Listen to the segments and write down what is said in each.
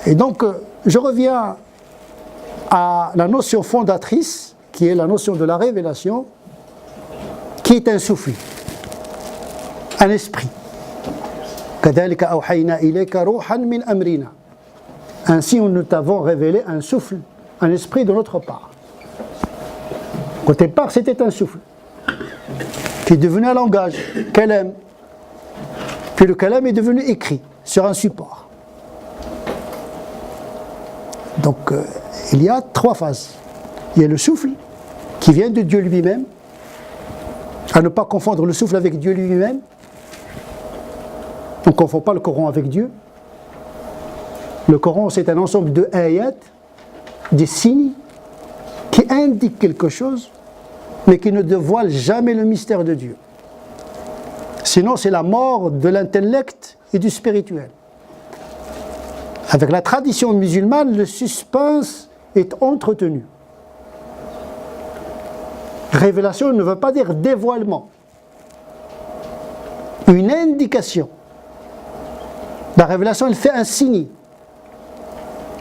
Et donc, je reviens à la notion fondatrice, qui est la notion de la révélation, qui est un souffle, un esprit. كَذَلِكَ أَوْحَيْنَا إِلَيْكَ رُوحًا مِنْ أَمْرِنَا. Ainsi, nous t'avons révélé un souffle, un esprit de notre part. Au départ, c'était un souffle qui est devenu un langage, kalam. Puis le kalam est devenu écrit sur un support. Donc, il y a 3 phases. Il y a le souffle qui vient de Dieu lui-même, à ne pas confondre le souffle avec Dieu lui-même. On ne confond pas le Coran avec Dieu. Le Coran, c'est un ensemble de ayat, des signes qui indiquent quelque chose, mais qui ne dévoilent jamais le mystère de Dieu. Sinon, c'est la mort de l'intellect et du spirituel. Avec la tradition musulmane, le suspense est entretenu. Révélation ne veut pas dire dévoilement. Une indication. La révélation, elle fait un signe.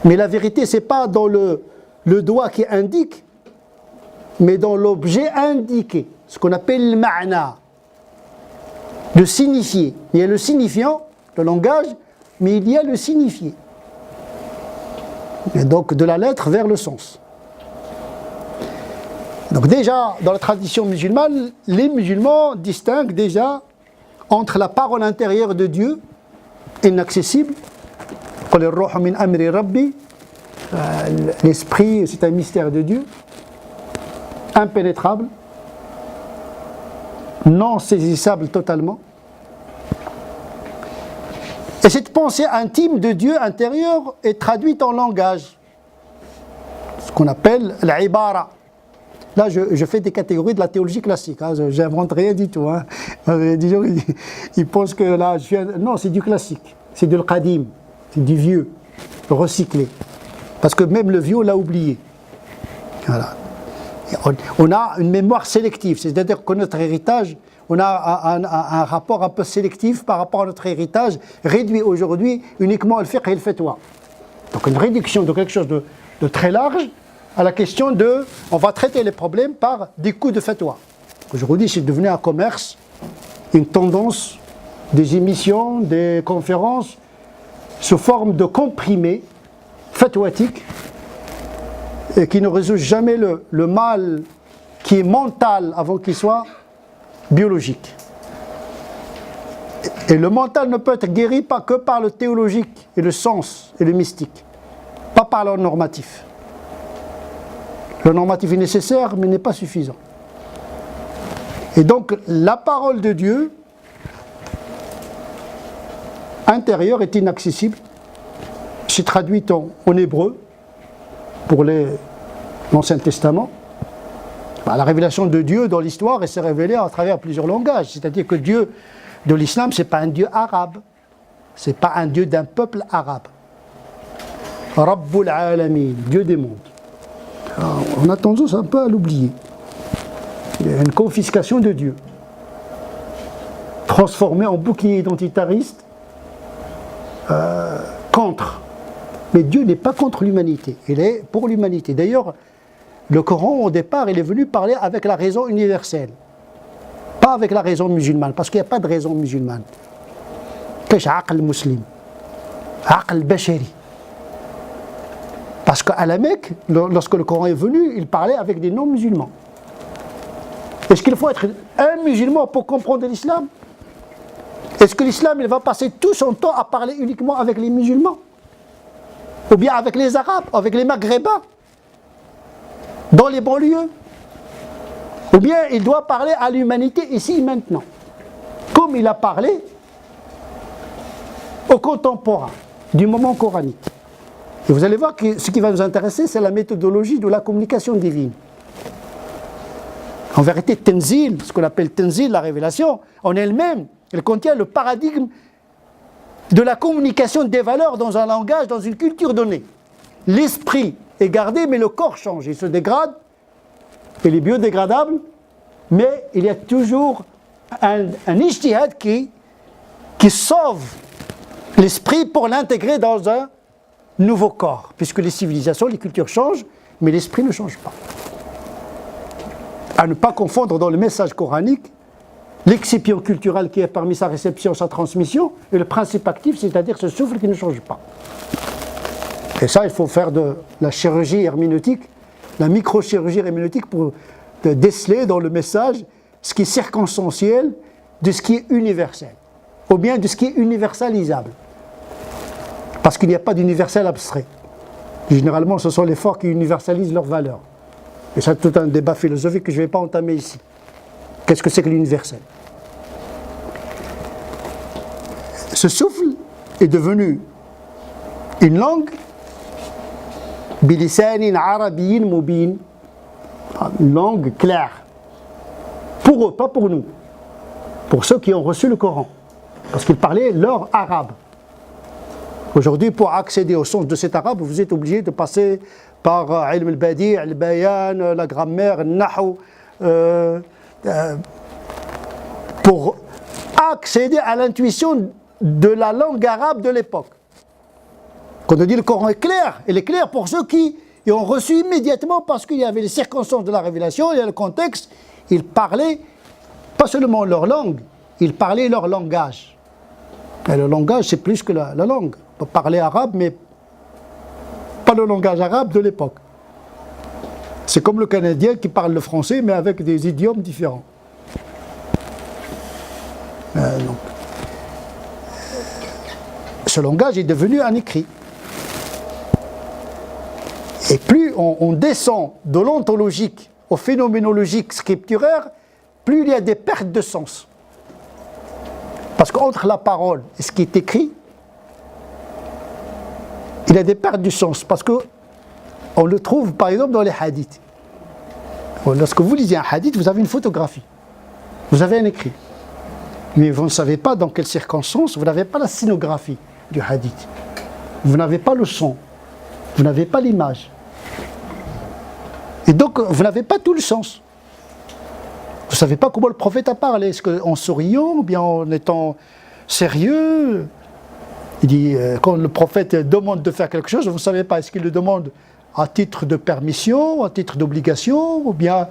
Mais la vérité, ce n'est pas dans le doigt qui indique, mais dans l'objet indiqué. Ce qu'on appelle le ma'na. Le signifié. Il y a le signifiant, le langage, mais il y a le signifié. Et donc de la lettre vers le sens. Donc déjà, dans la tradition musulmane, les musulmans distinguent déjà entre la parole intérieure de Dieu, inaccessible, l'esprit, c'est un mystère de Dieu, impénétrable, non saisissable totalement. Et cette pensée intime de Dieu intérieur est traduite en langage, ce qu'on appelle l'ibara. Là, je fais des catégories de la théologie classique, hein, je n'invente rien du tout. Hein. Des gens, ils pensent que là, non, c'est du classique, c'est du qadim, c'est du vieux, recyclé. Parce que même le vieux, on l'a oublié. Voilà. On a une mémoire sélective, c'est-à-dire que notre héritage, on a un rapport un peu sélectif par rapport à notre héritage, réduit aujourd'hui uniquement al fiqh et al fatwa. Donc une réduction de quelque chose de très large à la question de, on va traiter les problèmes par des coups de fatwa. Aujourd'hui, c'est devenu un commerce, une tendance, des émissions, des conférences, sous forme de comprimés fatwatiques, et qui ne résout jamais le mal qui est mental avant qu'il soit biologique. Et le mental ne peut être guéri pas que par le théologique et le sens et le mystique, pas par le normatif. Le normatif est nécessaire mais n'est pas suffisant. Et donc la parole de Dieu intérieure est inaccessible. C'est traduit en hébreu pour l'Ancien Testament. La révélation de Dieu dans l'histoire, elle s'est révélée à travers plusieurs langages. C'est-à-dire que Dieu de l'islam, ce n'est pas un Dieu arabe. Ce n'est pas un Dieu d'un peuple arabe. Rabbul alamin, Dieu des mondes. Alors, on a tendance un peu à l'oublier. Il y a une confiscation de Dieu, transformée en bouclier identitariste contre. Mais Dieu n'est pas contre l'humanité, il est pour l'humanité. D'ailleurs, le Coran, au départ, il est venu parler avec la raison universelle, pas avec la raison musulmane, parce qu'il n'y a pas de raison musulmane. Qu'est-ce aql muslim, aql bashari. Parce qu'à la Mecque, lorsque le Coran est venu, il parlait avec des non-musulmans. Est-ce qu'il faut être un musulman pour comprendre l'islam? Est-ce que l'islam, il va passer tout son temps à parler uniquement avec les musulmans? Ou bien avec les Arabes, avec les Maghrébins, dans les banlieues? Ou bien il doit parler à l'humanité ici et maintenant, comme il a parlé aux contemporains du moment coranique. Et vous allez voir que ce qui va nous intéresser, c'est la méthodologie de la communication divine. En vérité, Tenzil, ce qu'on appelle Tenzil, la révélation, en elle-même, elle contient le paradigme de la communication des valeurs dans un langage, dans une culture donnée. L'esprit est gardé, mais le corps change. Il se dégrade, il est biodégradable, mais il y a toujours un ijtihad qui sauve l'esprit pour l'intégrer dans nouveau corps, puisque les civilisations, les cultures changent, mais l'esprit ne change pas. À ne pas confondre dans le message coranique l'excipient culturel qui est parmi sa réception, sa transmission, et le principe actif, c'est-à-dire ce souffle qui ne change pas. Et ça, il faut faire de la chirurgie herméneutique, la microchirurgie herméneutique pour déceler dans le message ce qui est circonstanciel de ce qui est universel, ou bien de ce qui est universalisable. Parce qu'il n'y a pas d'universel abstrait. Généralement, ce sont les forts qui universalisent leurs valeurs. Et c'est tout un débat philosophique que je ne vais pas entamer ici. Qu'est-ce que c'est que l'universel? Ce souffle est devenu une langue bilisanin arabiyyin mubin, une langue claire. Pour eux, pas pour nous. Pour ceux qui ont reçu le Coran. Parce qu'ils parlaient leur arabe. Aujourd'hui, pour accéder au sens de cet arabe, vous êtes obligé de passer par ilm al-badi', al-bayan, la grammaire, le nahu, pour accéder à l'intuition de la langue arabe de l'époque. Quand on dit le Coran est clair, il est clair pour ceux qui ont reçu immédiatement parce qu'il y avait les circonstances de la révélation, il y a le contexte, ils parlaient pas seulement leur langue, ils parlaient leur langage. Et le langage, c'est plus que la langue. On peut parler arabe, mais pas le langage arabe de l'époque. C'est comme le Canadien qui parle le français, mais avec des idiomes différents. Ce langage est devenu un écrit. Et plus on descend de l'ontologique au phénoménologique scripturaire, plus il y a des pertes de sens. Parce qu'entre la parole et ce qui est écrit, il y a des pertes du sens. Parce qu'on le trouve par exemple dans les hadiths. Lorsque vous lisez un hadith, vous avez une photographie. Vous avez un écrit. Mais vous ne savez pas dans quelles circonstances, vous n'avez pas la scénographie du hadith. Vous n'avez pas le son. Vous n'avez pas l'image. Et donc, vous n'avez pas tout le sens. Vous ne savez pas comment le prophète a parlé. Est-ce qu'en souriant ou bien en étant sérieux? Il dit, quand le prophète demande de faire quelque chose, vous ne savez pas. Est-ce qu'il le demande à titre de permission, à titre d'obligation, ou bien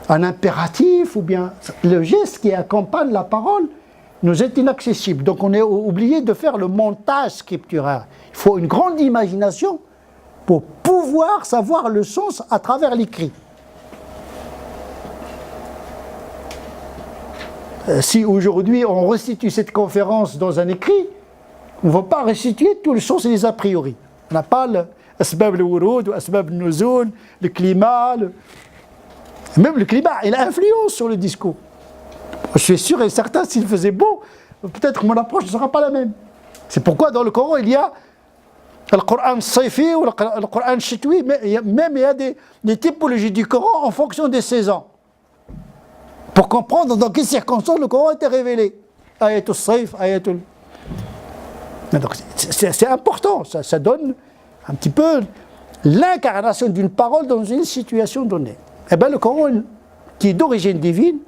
un impératif, ou bien le geste qui accompagne la parole nous est inaccessible. Donc on est obligé de faire le montage scripturaire. Il faut une grande imagination pour pouvoir savoir le sens à travers l'écrit. Si aujourd'hui on restitue cette conférence dans un écrit, on ne va pas restituer tout le sens et les a priori. On n'a pas le asbab al-wurud, asbab al-nuzul, le climat. Même le climat, il a influence sur le discours. Je suis sûr et certain, s'il faisait beau, peut-être que mon approche ne sera pas la même. C'est pourquoi dans le Coran, il y a le Coran Saifi ou le Coran Chitoui, mais il y a des typologies du Coran en fonction des saisons. Pour comprendre dans quelles circonstances le Coran a été révélé. Ayatul Saif, Ayatul. Donc c'est important, ça donne un petit peu l'incarnation d'une parole dans une situation donnée. Eh bien le Coran, qui est d'origine divine,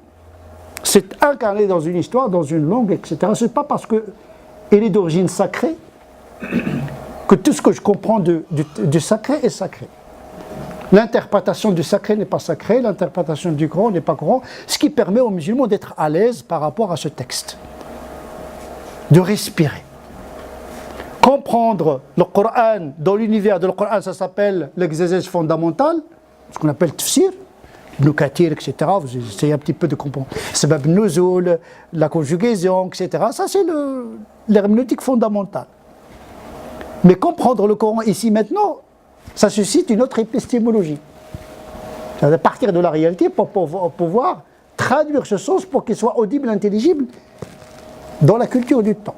s'est incarné dans une histoire, dans une langue, etc. Ce n'est pas parce qu'il est d'origine sacrée que tout ce que je comprends du sacré est sacré. L'interprétation du sacré n'est pas sacré, l'interprétation du Coran n'est pas Coran, ce qui permet aux musulmans d'être à l'aise par rapport à ce texte, de respirer. Comprendre le Coran, dans l'univers de le Coran, ça s'appelle l'exégèse fondamentale, ce qu'on appelle tafsir, Ibn Kathir, etc. Vous essayez un petit peu de comprendre. Sabab nuzul, la conjugaison, etc. Ça, c'est l'herméneutique fondamentale. Mais comprendre le Coran ici maintenant, ça suscite une autre épistémologie. C'est à partir de la réalité pour pouvoir traduire ce sens pour qu'il soit audible, intelligible dans la culture du temps.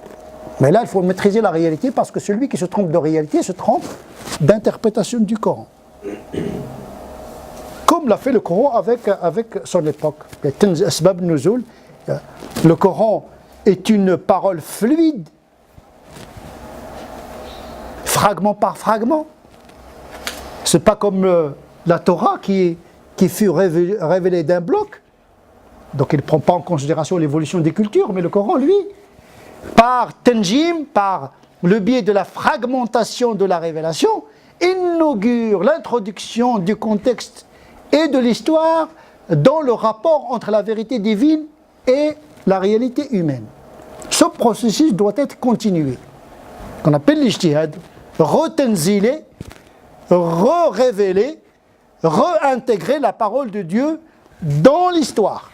Mais là, il faut maîtriser la réalité parce que celui qui se trompe de réalité se trompe d'interprétation du Coran. Comme l'a fait le Coran avec son époque. Le Coran est une parole fluide, fragment par fragment. C'est pas comme la Torah qui fut révélée d'un bloc. Donc il ne prend pas en considération l'évolution des cultures, mais le Coran, lui, par tanjim, par le biais de la fragmentation de la révélation, inaugure l'introduction du contexte et de l'histoire dans le rapport entre la vérité divine et la réalité humaine. Ce processus doit être continué, qu'on appelle l'ijtihad, retenzilé, re-révéler, réintégrer la parole de Dieu dans l'histoire.